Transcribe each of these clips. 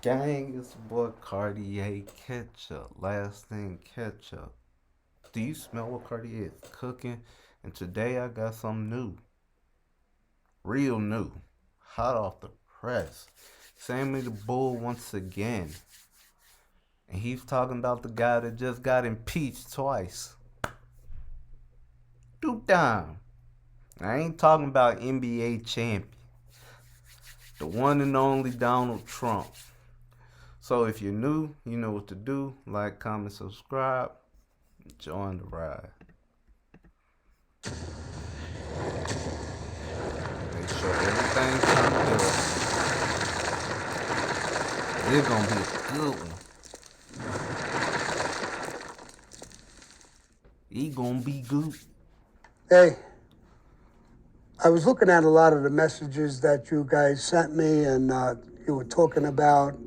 Gang, it's boy Cartier Ketchup. Last name Ketchup. Do you smell what Cartier is cooking? And today I got something new. Real new. Hot off the press. Sammy the Bull once again. And he's talking about the guy that just got impeached twice. Two time. I ain't talking about NBA champion. The one and only Donald Trump. So if you're new, you know what to do. Like, comment, subscribe. Join the ride. Make sure everything's turned up. It's gonna be a good one. He gonna be good. Hey, I was looking at a lot of the messages that you guys sent me, and you were talking about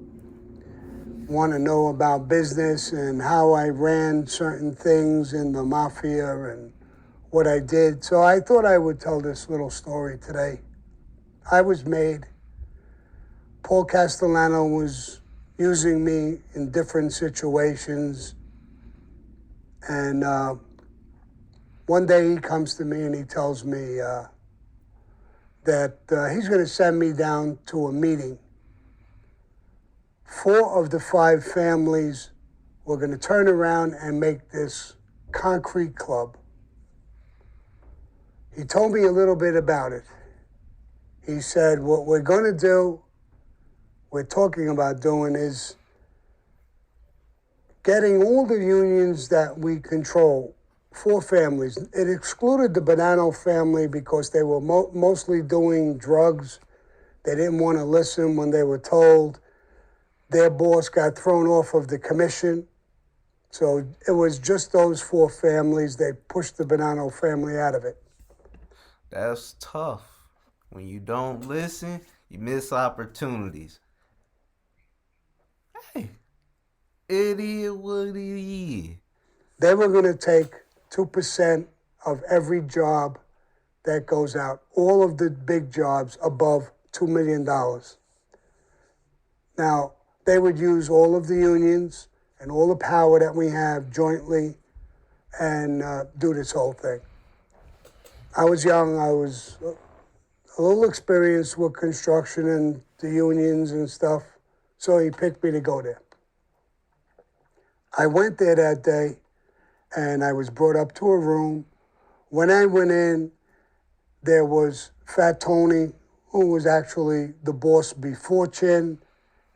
want to know about business and how I ran certain things in the mafia and what I did. So I thought I would tell this little story today. I was made. Paul Castellano was using me in different situations, and one day he comes to me and he tells me that he's going to send me down to a meeting. 4 of the 5 families were going to turn around and make this concrete club. He told me a little bit about it. He said, what we're going to do, we're talking about doing, is getting all the unions that we control, 4 families. It excluded the Gravano family because they were mostly doing drugs. They didn't want to listen when they were told. Their boss got thrown off of the commission. So it was just those 4 families. They pushed the Gravano family out of it. That's tough. When you don't listen, you miss opportunities. Hey, it is what it is. They were going to take 2% of every job that goes out, all of the big jobs above $2 million. Now, they would use all of the unions and all the power that we have jointly and do this whole thing. I was young. I was a little experienced with construction and the unions and stuff, so he picked me to go there. I went there that day, and I was brought up to a room. When I went in, there was Fat Tony, who was actually the boss before Chin.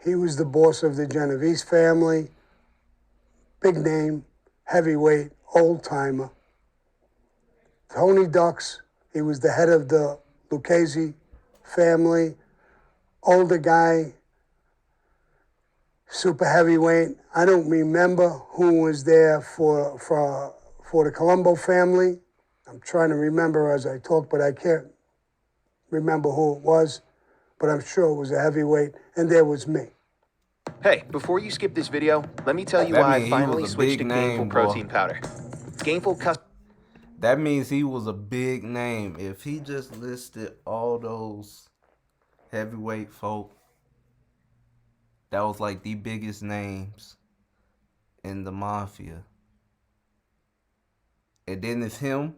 He was the boss of the Genovese family. Big name, heavyweight, old-timer. Tony Ducks, he was the head of the Lucchese family. Older guy, super heavyweight. I don't remember who was there for the Colombo family. I'm trying to remember as I talk, but I can't remember who it was. But I'm sure it was a heavyweight, and there was me. Hey, before you skip this video, let me tell you That why I means he finally was a switched to big Gainful name, boy. Protein Powder. Gainful That means he was a big name. If he just listed all those heavyweight folk, that was like the biggest names in the mafia. And then it's him.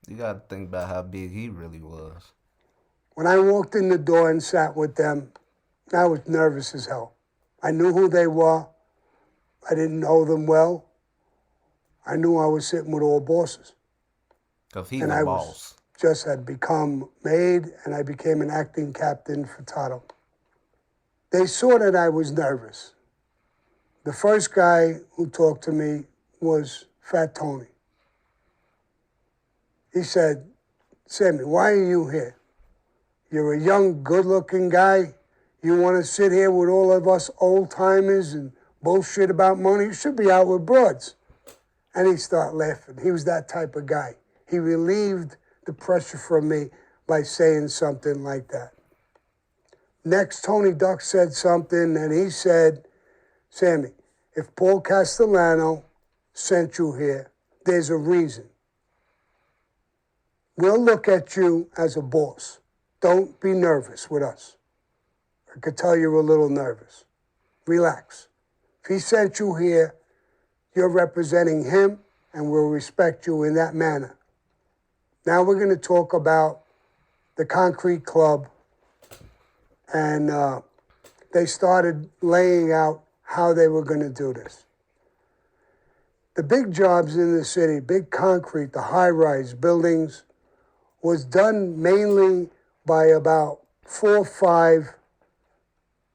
You gotta think about how big he really was. When I walked in the door and sat with them, I was nervous as hell. I knew who they were. I didn't know them well. I knew I was sitting with all bosses. Because he's And a I boss. just had become made, and I became an acting captain for THATLL. They saw that I was nervous. The first guy who talked to me was Fat Tony. He said, Sammy, why are you here? You're a young, good-looking guy. You want to sit here with all of us old-timers and bullshit about money? You should be out with broads. And he started laughing. He was that type of guy. He relieved the pressure from me by saying something like that. Next, Tony Duck said something, and he said, Sammy, if Paul Castellano sent you here, there's a reason. We'll look at you as a boss. Don't be nervous with us. I could tell you're a little nervous. Relax. If he sent you here, you're representing him, and we'll respect you in that manner. Now we're going to talk about the concrete club, and they started laying out how they were going to do this. The big jobs in the city, big concrete, the high-rise buildings, was done mainly by about 4 or 5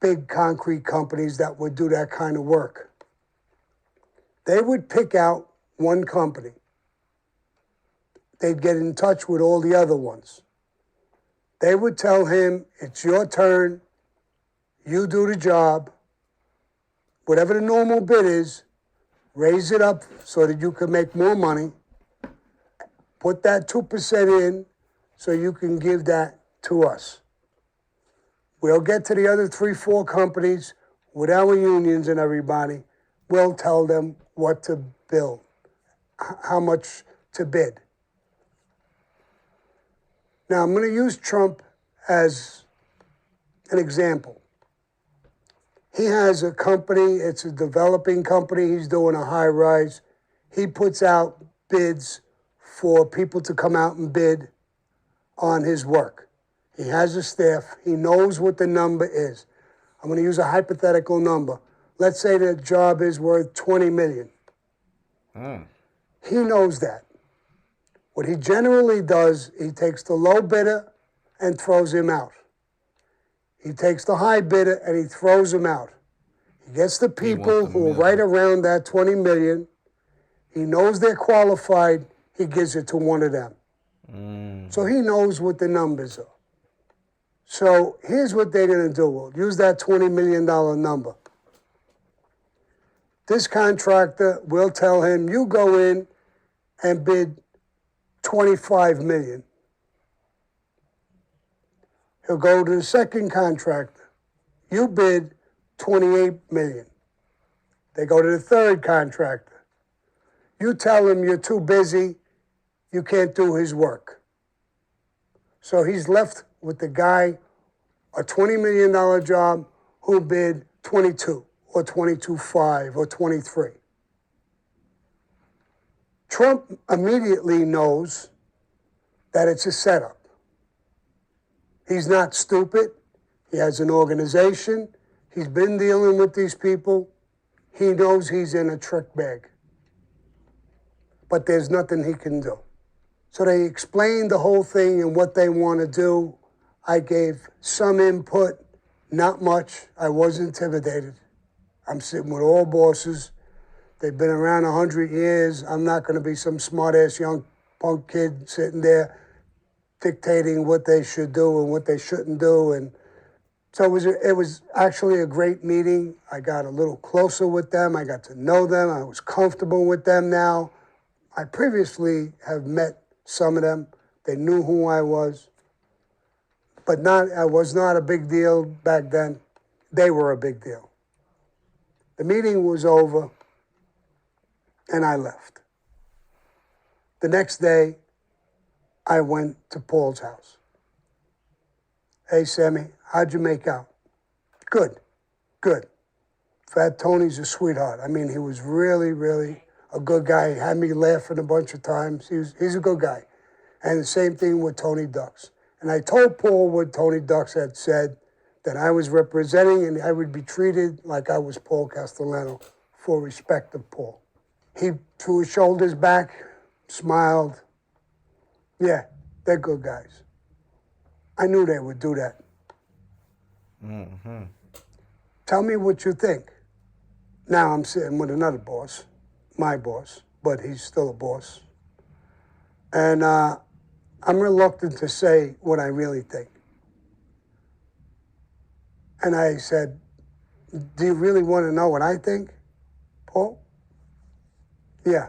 big concrete companies that would do that kind of work. They would pick out one company. They'd get in touch with all the other ones. They would tell him, it's your turn, you do the job. Whatever the normal bid is, raise it up so that you can make more money. Put that 2% in so you can give that to us. We'll get to the other 3, 4 companies with our unions and everybody. We'll tell them what to bill, how much to bid. Now, I'm going to use Trump as an example. He has a company, it's a developing company, he's doing a high rise. He puts out bids for people to come out and bid on his work. He has a staff, he knows what the number is. I'm going to use a hypothetical number. Let's say the job is worth $20 million. He knows that. What he generally does, he takes the low bidder and throws him out. He takes the high bidder and he throws him out. He gets the people who are right around that 20 million. He knows they're qualified. He gives it to one of them. So he knows what the numbers are. So here's what they're going to do. We'll use that $20 million number. This contractor will tell him, you go in and bid $25 million. He'll go to the second contractor. You bid $28 million. They go to the third contractor. You tell him you're too busy, you can't do his work. So he's left with the guy, a $20 million job, who bid 22 or 22.5 or 23. Trump immediately knows that it's a setup. He's not stupid. He has an organization. He's been dealing with these people. He knows he's in a trick bag. But there's nothing he can do. So they explained the whole thing and what they want to do. I gave some input, not much. I was intimidated. I'm sitting with all bosses. They've been around 100 years. I'm not going to be some smart-ass young punk kid sitting there dictating what they should do and what they shouldn't do. And so it was actually a great meeting. I got a little closer with them. I got to know them. I was comfortable with them now. I previously have met some of them. They knew who I was. But I was not a big deal back then. They were a big deal. The meeting was over, and I left. The next day, I went to Paul's house. Hey, Sammy, how'd you make out? Good, good. Fat Tony's a sweetheart. I mean, he was really, really a good guy. He had me laughing a bunch of times. He's a good guy. And the same thing with Tony Ducks. And I told Paul what Tony Ducks had said, that I was representing and I would be treated like I was Paul Castellano for respect of Paul. He threw his shoulders back, smiled. Yeah, they're good guys. I knew they would do that. Tell me what you think. Now I'm sitting with another boss, my boss, but he's still a boss. And I'm reluctant to say what I really think. And I said, do you really want to know what I think, Paul? Yeah.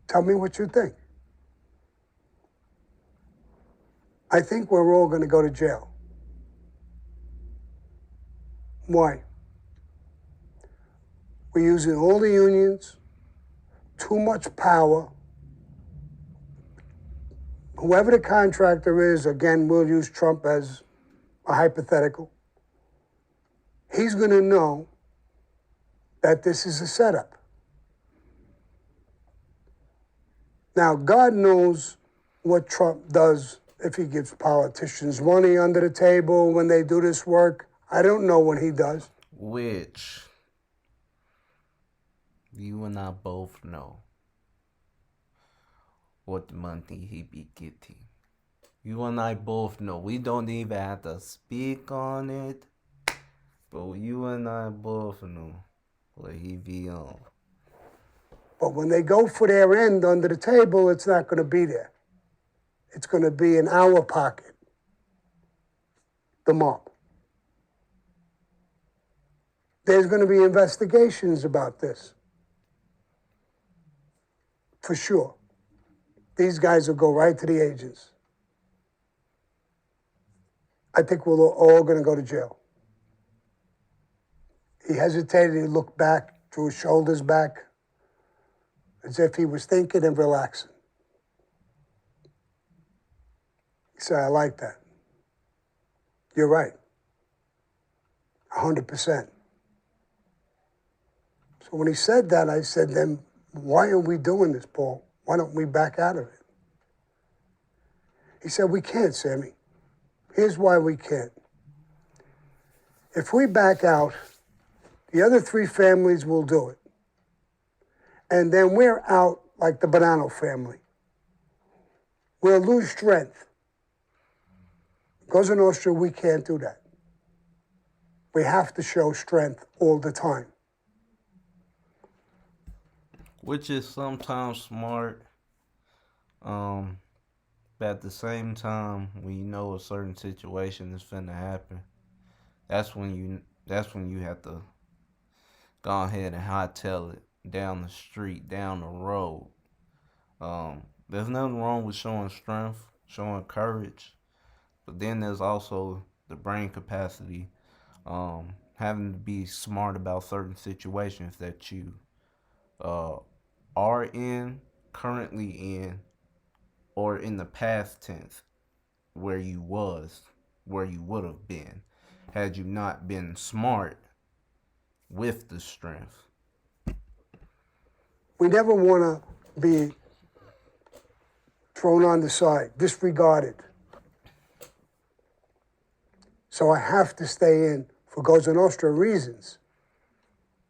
Tell me what you think. I think we're all going to go to jail. Why? We're using all the unions, too much power. Whoever the contractor is, again, we'll use Trump as a hypothetical. he's going to know that this is a setup. Now, God knows what Trump does if he gives politicians money under the table when they do this work. I don't know what he does. Which you and I both know what money he be getting. You and I both know. We don't even have to speak on it, but you and I both know what he be on. But when they go for their end under the table, it's not going to be there. It's going to be in our pocket, the mob. There's going to be investigations about this, for sure. These guys will go right to the agents. I think we're all going to go to jail. He hesitated, he looked back, drew his shoulders back, as if he was thinking and relaxing. He said, I like that. You're right. 100%. So when he said that, I said, then why are we doing this, Paul? Why don't we back out of it? He said, we can't, Sammy. Here's why we can't. If we back out, the other three families will do it. And then we're out like the Gravano family. We'll lose strength. Cosa Nostra, we can't do that. We have to show strength all the time. Which is sometimes smart. But at the same time, when you know a certain situation is finna happen, that's when you have to go ahead and hightail it down the street, down the road. There's nothing wrong with showing strength, showing courage, but then there's also the brain capacity, having to be smart about certain situations that you are in, currently in, or in the past tense where you would have been, had you not been smart with the strength. We never want to be thrown on the side, disregarded. So I have to stay in for Cosa Nostra reasons.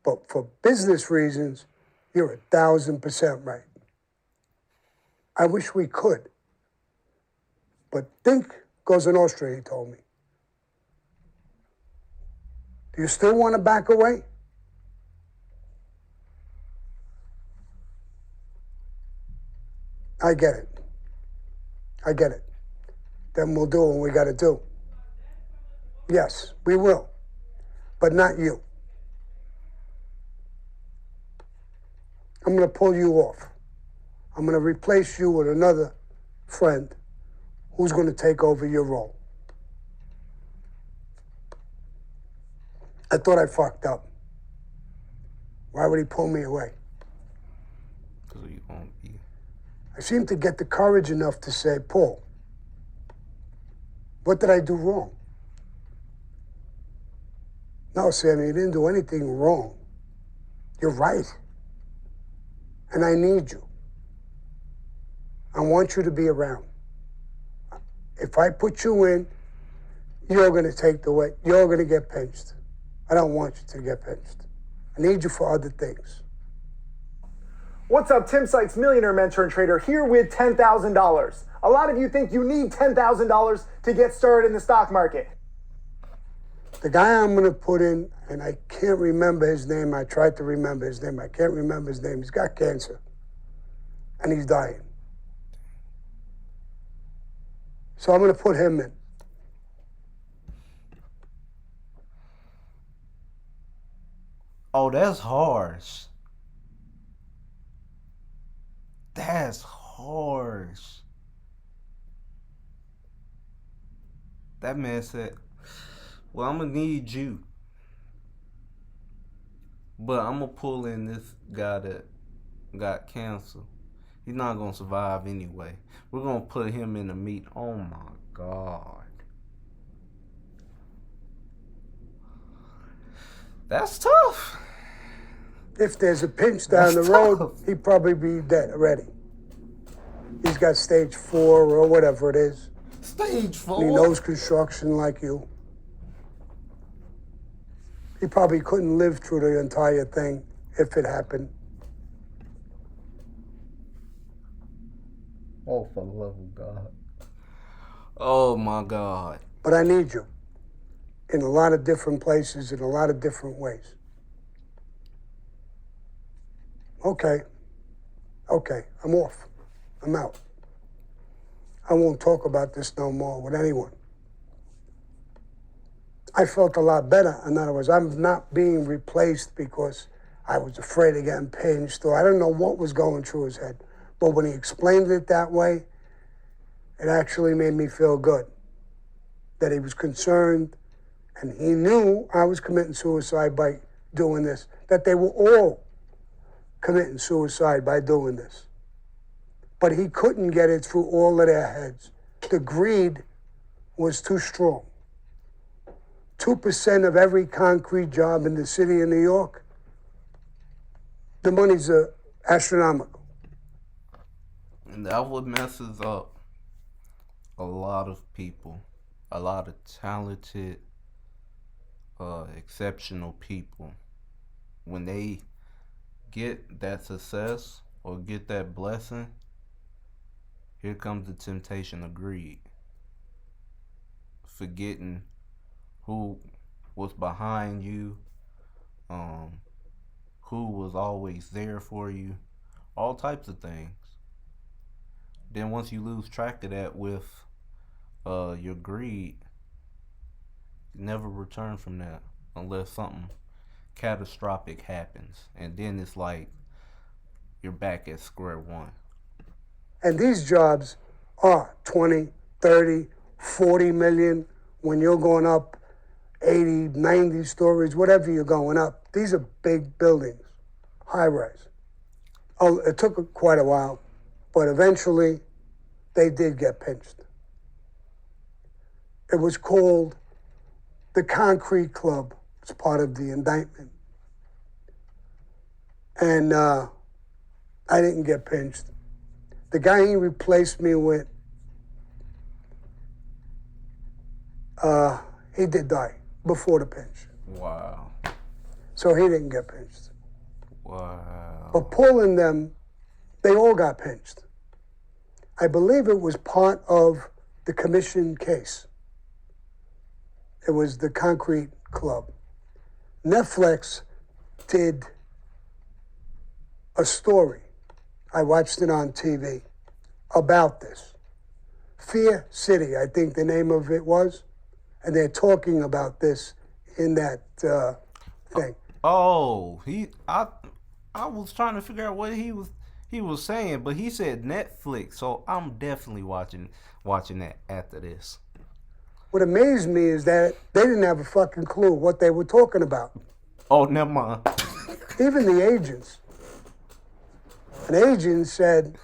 But for business reasons, you're 1,000% right. I wish we could. But think Cosa Nostra, he told me. Do you still want to back away? I get it. I get it. Then we'll do what we got to do. Yes, we will. But not you. I'm going to pull you off. I'm going to replace you with another friend who's going to take over your role. I thought I fucked up. Why would he pull me away? Because you won't be. I seemed to get the courage enough to say, Paul, what did I do wrong? No, Sammy, you didn't do anything wrong. You're right. And I need you. I want you to be around. If I put you in, you're going to take the weight. You're going to get pinched. I don't want you to get pinched. I need you for other things. What's up, Tim Sykes, millionaire mentor and trader, here with $10,000. A lot of you think you need $10,000 to get started in the stock market. The guy I'm going to put in, and I can't remember his name. I tried to remember his name. I can't remember his name. He's got cancer, and he's dying. So I'm going to put him in. Oh, that's harsh. That's harsh. That man said, well, I'm going to need you. But I'm going to pull in this guy that got cancer. He's not going to survive anyway. We're going to put him in the meat. Oh, my God. That's tough. If there's a pinch That's down the road, tough. he'd probably be dead already. He's got stage 4 or whatever it is. Stage 4. And he knows construction like you. He probably couldn't live through the entire thing if it happened. Oh, for the love of God. Oh, my God. But I need you in a lot of different places, in a lot of different ways. Okay, I'm off. I'm out. I won't talk about this no more with anyone. I felt a lot better. In other words, I'm not being replaced because I was afraid of getting pinched, or I don't know what was going through his head. But when he explained it that way, it actually made me feel good. That he was concerned, and he knew I was committing suicide by doing this. That they were all committing suicide by doing this. But he couldn't get it through all of their heads. The greed was too strong. 2% of every concrete job in the city of New York, the money's astronomical. And that what messes up a lot of people, a lot of talented, exceptional people. When they get that success or get that blessing, here comes the temptation of greed. Forgetting who was behind you, who was always there for you, all types of things. Then once you lose track of that with your greed, you never return from that unless something catastrophic happens. And then it's like you're back at square one. And these jobs are 20, 30, 40 million when you're going up 80, 90 stories, whatever you're going up. These are big buildings, high rise. Oh, it took quite a while, but eventually they did get pinched. It was called the Concrete Club. It's part of the indictment. And I didn't get pinched. The guy he replaced me with, he did die before the pinch. Wow. So he didn't get pinched. Wow. But Paul and them, they all got pinched. I believe it was part of the commission case. It was the Concrete Club. Netflix did a story. I watched it on TV about this. Fear City, I think the name of it was. And they're talking about this in that thing. Oh, I was trying to figure out what he was saying, but he said Netflix, so I'm definitely watching that after this. What amazed me is that they didn't have a fucking clue what they were talking about. Oh, never mind. Even the agents. An agent said,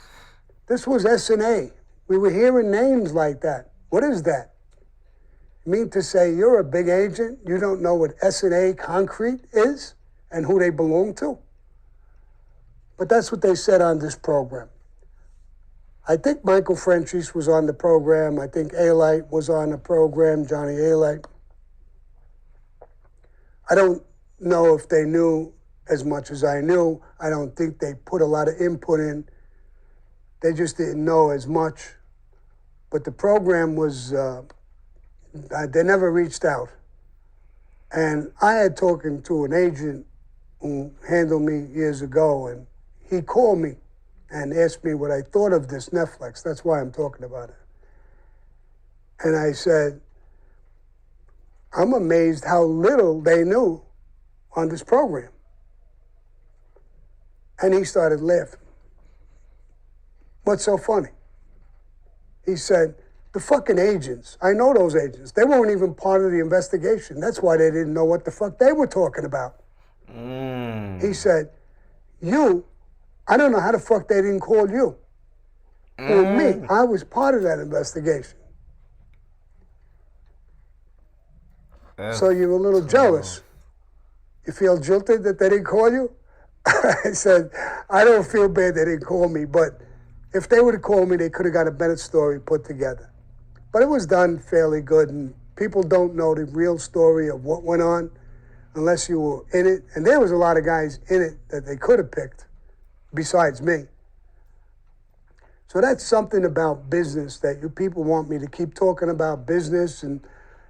this was S&A. We were hearing names like that. What is that? You mean to say you're a big agent, you don't know what S&A Concrete is and who they belong to? But that's what they said on this program. I think Michael Frenchies was on the program. I think A-Light was on the program, Johnny A-Light. I don't know if they knew as much as I knew. I don't think they put a lot of input in. They just didn't know as much. But the program was, they never reached out. And I had talking to an agent who handled me years ago, and he called me and asked me what I thought of this Netflix. That's why I'm talking about it. And I said, I'm amazed how little they knew on this program. And he started laughing. What's so funny? He said, the fucking agents, I know those agents. They weren't even part of the investigation. That's why they didn't know what the fuck they were talking about. He said, I don't know how the fuck they didn't call you. Or me, I was part of that investigation. So you're a little jealous. You feel jilted that they didn't call you? I said, I don't feel bad they didn't call me, but if they would have called me, they could have got a better story put together. But it was done fairly good, and people don't know the real story of what went on unless you were in it. And there was a lot of guys in it that they could have picked besides me. So that's something about business that you people want me to keep talking about business and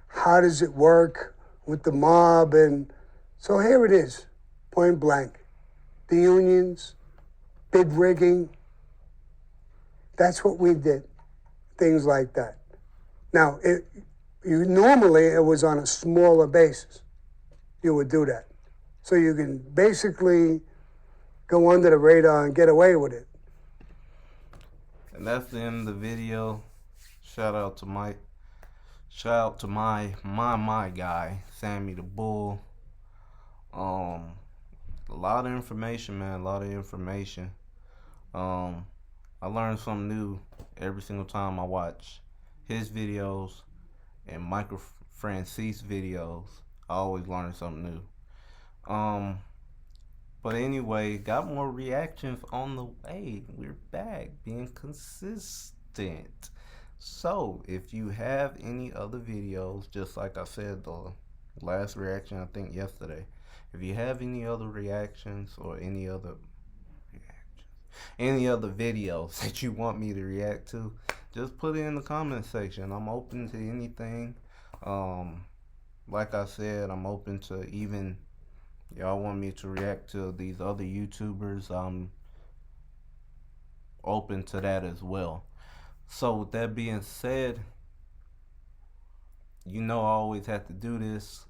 how does it work with the mob. And so here it is, point blank. The unions, bid rigging, that's what we did, things like that. Now, normally it was on a smaller basis. You would do that. So you can basically go under the radar and get away with it. And that's the end of the video. Shout out to my guy, Sammy the Bull. A lot of information, man. A lot of information. I learn something new every single time I watch his videos and Michael Francis videos. I always learn something new. But anyway, got more reactions on the way. We're back, being consistent. So, if you have any other videos, just like I said, the last reaction, I think yesterday, if you have any other reactions or any other videos that you want me to react to, just put it in the comment section. I'm open to anything. Like I said, I'm open to even y'all want me to react to these other YouTubers. I'm open to that as well. So with that being said, you know I always have to do this.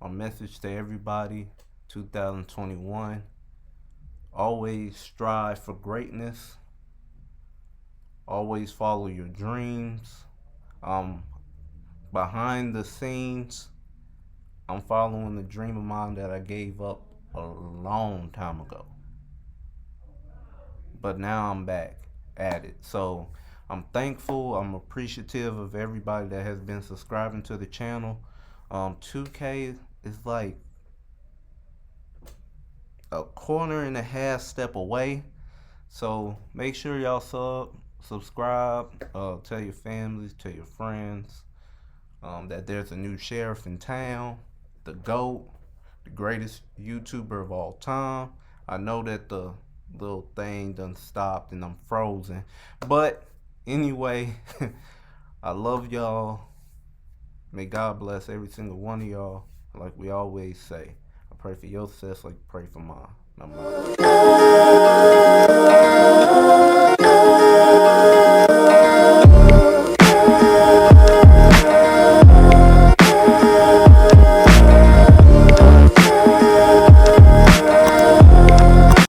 A message to everybody, 2021. Always strive for greatness. Always follow your dreams. Behind the scenes, I'm following the dream of mine that I gave up a long time ago. But now I'm back at it. So I'm thankful. I'm appreciative of everybody that has been subscribing to the channel. 2K is like a quarter and a half step away. So make sure y'all subscribe, tell your families, tell your friends that there's a new sheriff in town, the GOAT, the greatest YouTuber of all time. I know that the little thing done stopped and I'm frozen. But anyway, I love y'all. May God bless every single one of y'all. Like we always say, I pray for your success like I pray for mine. I'm out.